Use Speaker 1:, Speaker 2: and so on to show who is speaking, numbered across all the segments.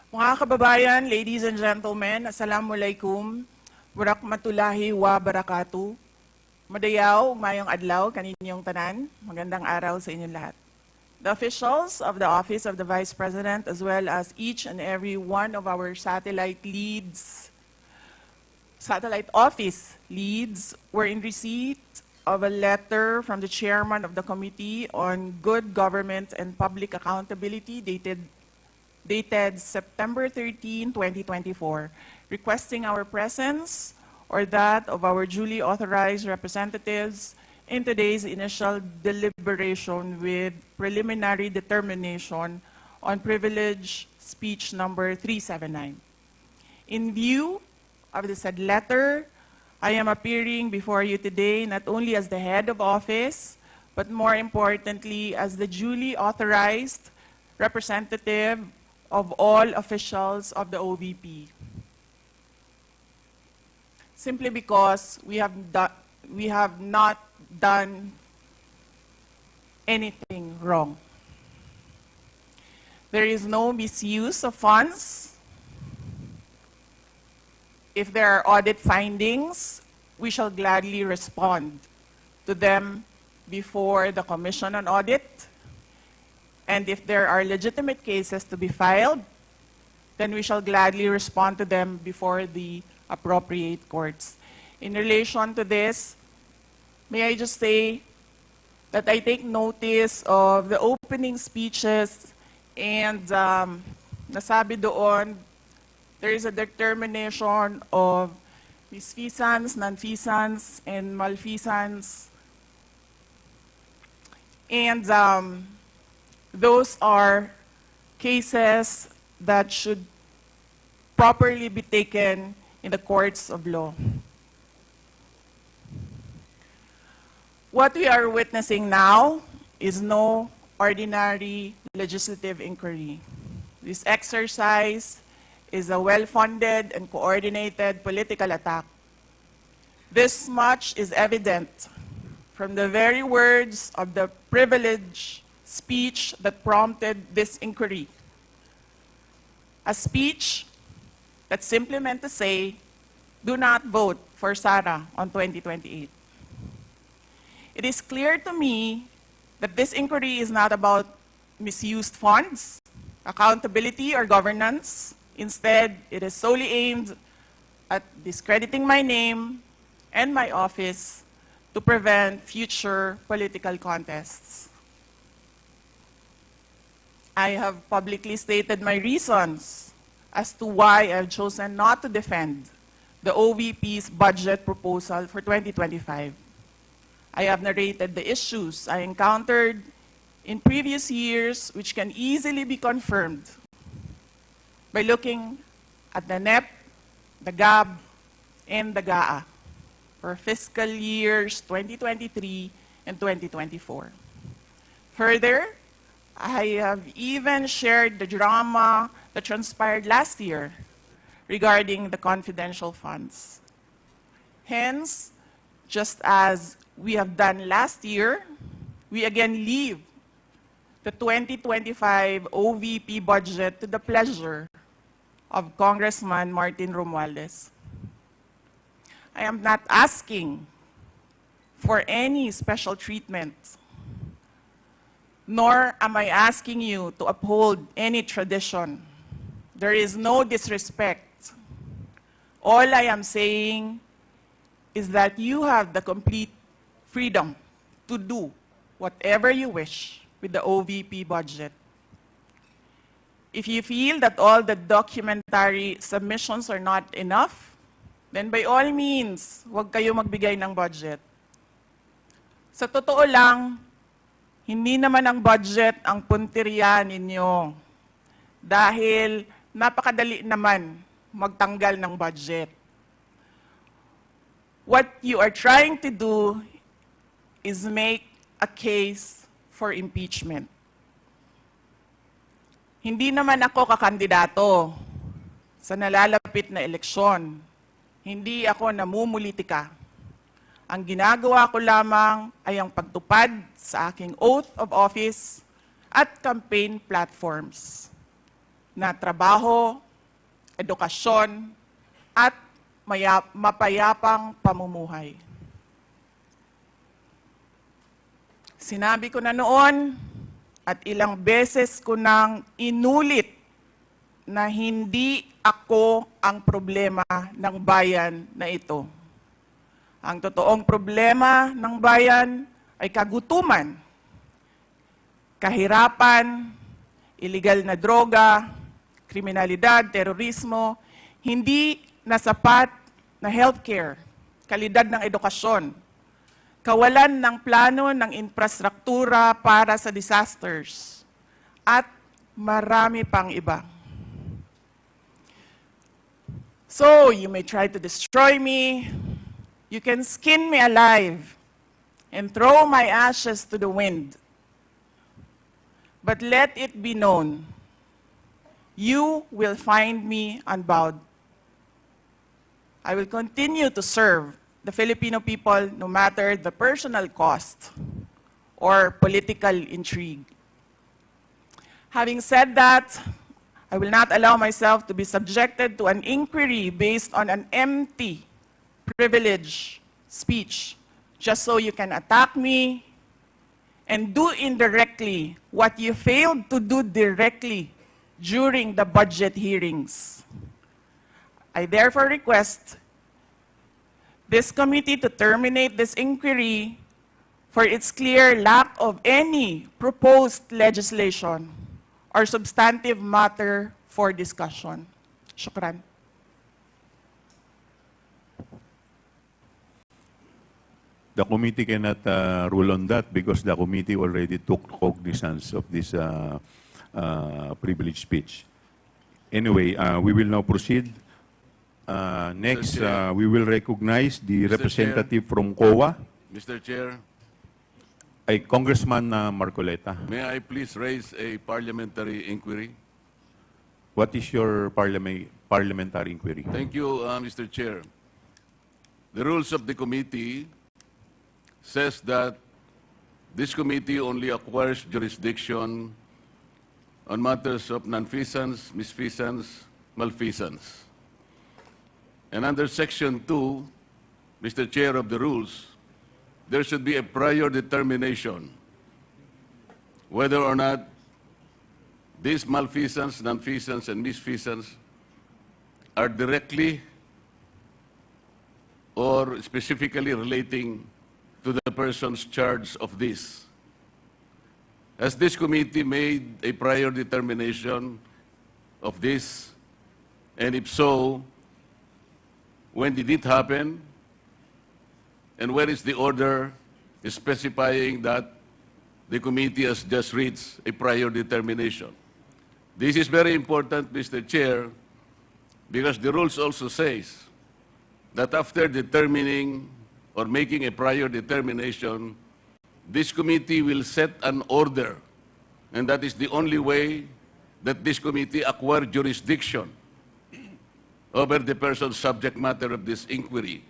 Speaker 1: Mga kababayan, ladies and gentlemen, Assalamualaikum, Warakmatullahi wa Barakatuh. Madayaw, mayong adlaw, kaninyong tanan, magandang araw sa inyong lahat. The officials of the Office of the Vice President, as well as each and every one of our satellite office leads, were in receipt of a letter from the chairman of the Committee on Good Government and Public Accountability dated September 13, 2024, requesting our presence or that of our duly authorized representatives in today's initial deliberation with preliminary determination on privilege speech number 379. In view of the said letter, I am appearing before you today not only as the head of office, but more importantly as the duly authorized representative of all officials of the OVP. Simply because we have not done anything wrong. There is no misuse of funds. If there are audit findings, we shall gladly respond to them before the Commission on Audit. And if there are legitimate cases to be filed, then we shall gladly respond to them before the appropriate courts. In relation to this, may I just say that I take notice of the opening speeches and nasabi doon, there is a determination of misfeasance, nonfeasance, and malfeasance. And those are cases that should properly be taken in the courts of law. What we are witnessing now is no ordinary legislative inquiry. This exercise is a well-funded and coordinated political attack. This much is evident from the very words of the privileged speech that prompted this inquiry. A speech that simply meant to say, do not vote for Sara on 2028. It is clear to me that this inquiry is not about misused funds, accountability, or governance. Instead, it is solely aimed at discrediting my name and my office to prevent future political contests. I have publicly stated my reasons as to why I've chosen not to defend the OVP's budget proposal for 2025. I have narrated the issues I encountered in previous years, which can easily be confirmed by looking at the NEP, the GAB, and the GAA for fiscal years 2023 and 2024. Further, I have even shared the drama that transpired last year regarding the confidential funds. Hence, just as we have done last year, we again leave the 2025 OVP budget to the pleasure of Congressman Martin Romualdez. I am not asking for any special treatment, nor am I asking you to uphold any tradition. There is no disrespect. All I am saying is that you have the complete freedom to do whatever you wish with the OVP budget. If you feel that all the documentary submissions are not enough, then by all means, huwag kayo magbigay ng budget. Sa totoo lang, hindi naman ang budget ang punteriya ninyo. Dahil napakadali naman magtanggal ng budget. What you are trying to do is make a case for impeachment. Hindi naman ako kakandidato sa nalalapit na eleksyon. Hindi ako namumulitika. Ang ginagawa ko lamang ay ang pagtupad sa aking oath of office at campaign platforms. na trabaho, edukasyon, at mapayapang pamumuhay. Sinabi ko na noon at ilang beses ko nang inulit na hindi ako ang problema ng bayan na ito. Ang totoong problema ng bayan ay kagutuman, kahirapan, illegal na droga, kriminalidad, terorismo, hindi na sapat na healthcare, kalidad ng edukasyon, kawalan ng plano ng infrastruktura para sa disasters, at marami pang iba. So, you may try to destroy me, you can skin me alive, and throw my ashes to the wind. But let it be known, you will find me unbowed. I will continue to serve the Filipino people no matter the personal cost or political intrigue. Having said that, I will not allow myself to be subjected to an inquiry based on an empty privilege speech, just so you can attack me and do indirectly what you failed to do directly during the budget hearings. I therefore request this committee to terminate this inquiry for its clear lack of any proposed legislation or substantive matter for discussion. Shukran.
Speaker 2: The committee cannot rule on that because the committee already took cognizance of this privilege speech. Anyway, we will now proceed. Next, we will recognize the representative from COA,
Speaker 3: Mr. Chair,
Speaker 2: Congressman Marcoleta.
Speaker 3: may I please raise a parliamentary inquiry?
Speaker 2: What is your parliamentary inquiry?
Speaker 3: Thank you, Mr. Chair. The rules of the committee says that this committee only acquires jurisdiction on matters of nonfeasance, misfeasance, malfeasance. And under Section 2, Mr. Chair of the rules, there should be a prior determination whether or not these malfeasance, nonfeasance, and misfeasance are directly or specifically relating to the persons charged of this. Has this committee made a prior determination of this? And if so, when did it happen? And where is the order specifying that the committee has just reached a prior determination? This is very important, Mr. Chair, because the rules also says that after determining or making a prior determination, this committee will set an order, and that is the only way that this committee acquire jurisdiction over the person's subject matter of this inquiry.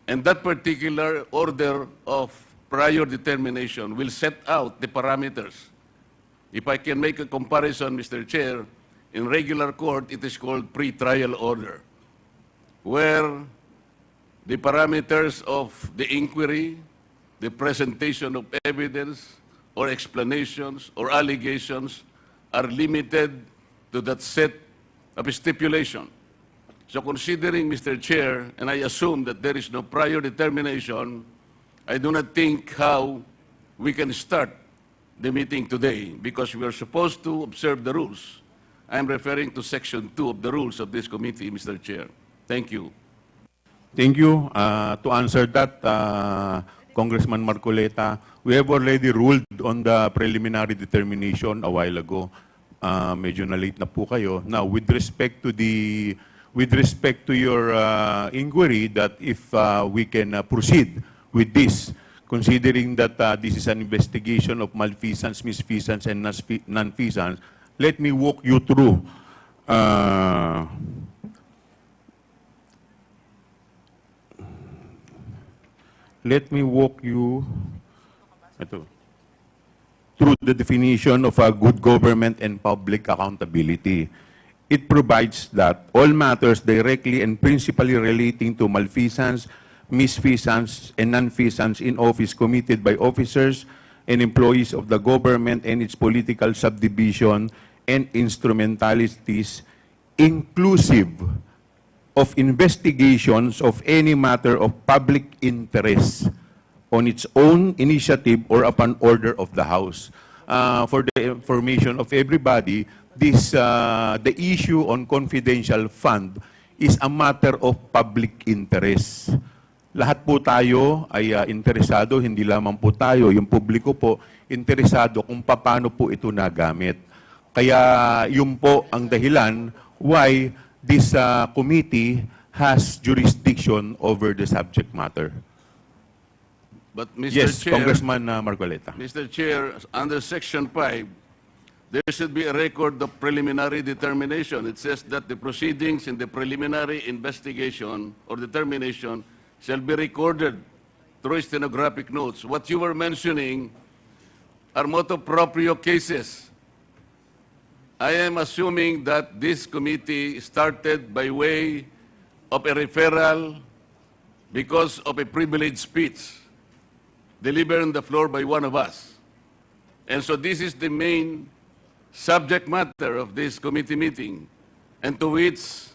Speaker 3: And that particular order of prior determination will set out the parameters. If I can make a comparison, Mr. Chair, in regular court, it is called pre-trial order, where the parameters of the inquiry, the presentation of evidence or explanations or allegations are limited to that set of stipulation. So considering, Mr. Chair, and I assume that there is no prior determination, I do not think how we can start the meeting today because we are supposed to observe the rules. I am referring to Section 2 of the rules of this committee, Mr. Chair. Thank you.
Speaker 2: Thank you. To answer that, Congressman Marcoleta, we have already ruled on the preliminary determination a while ago. Medyo na-late na po kayo. Now, with respect to your inquiry, that if we can proceed with this, considering that this is an investigation of malfeasance, misfeasance, and nonfeasance, let me walk you through through the definition of a good government and public accountability. It provides that all matters directly and principally relating to malfeasance, misfeasance, and nonfeasance in office committed by officers and employees of the government and its political subdivision and instrumentalities, inclusive of investigations of any matter of public interest on its own initiative or upon order of the House. For the information of everybody, the issue on confidential fund is a matter of public interest. Lahat po tayo ay interesado, hindi lamang po tayo, yung publiko po, interesado kung paano po ito nagamit. Kaya yun po ang dahilan why this committee has jurisdiction over the subject matter.
Speaker 3: But Mr.
Speaker 2: Yes,
Speaker 3: Chair,
Speaker 2: Congressman Marcoleta.
Speaker 3: Mr. Chair, under Section 5, there should be a record of preliminary determination. It says that the proceedings in the preliminary investigation or determination shall be recorded through stenographic notes. What you were mentioning are motu proprio cases. I am assuming that this committee started by way of a referral because of a privileged speech delivered on the floor by one of us. And so this is the main subject matter of this committee meeting, and to which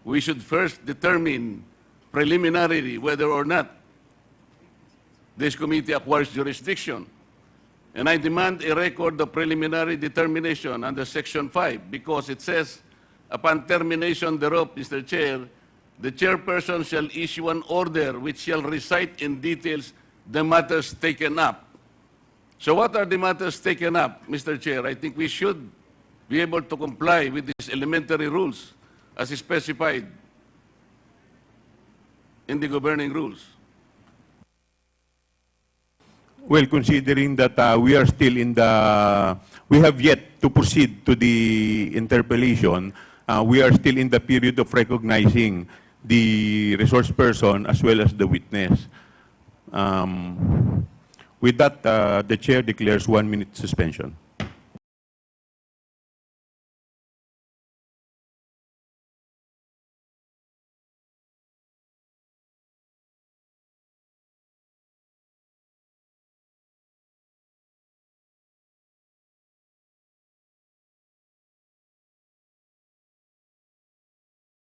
Speaker 3: we should first determine preliminarily whether or not this committee acquires jurisdiction. And I demand a record of preliminary determination under Section 5 because it says, upon termination thereof, Mr. Chair, the chairperson shall issue an order which shall recite in details the matters taken up. So what are the matters taken up, Mr. Chair? I think we should be able to comply with these elementary rules as specified in the governing rules.
Speaker 2: Well, considering that we are still in the, we have yet to proceed to the interpellation, we are still in the period of recognizing the resource person as well as the witness. With that, the chair declares 1 minute suspension.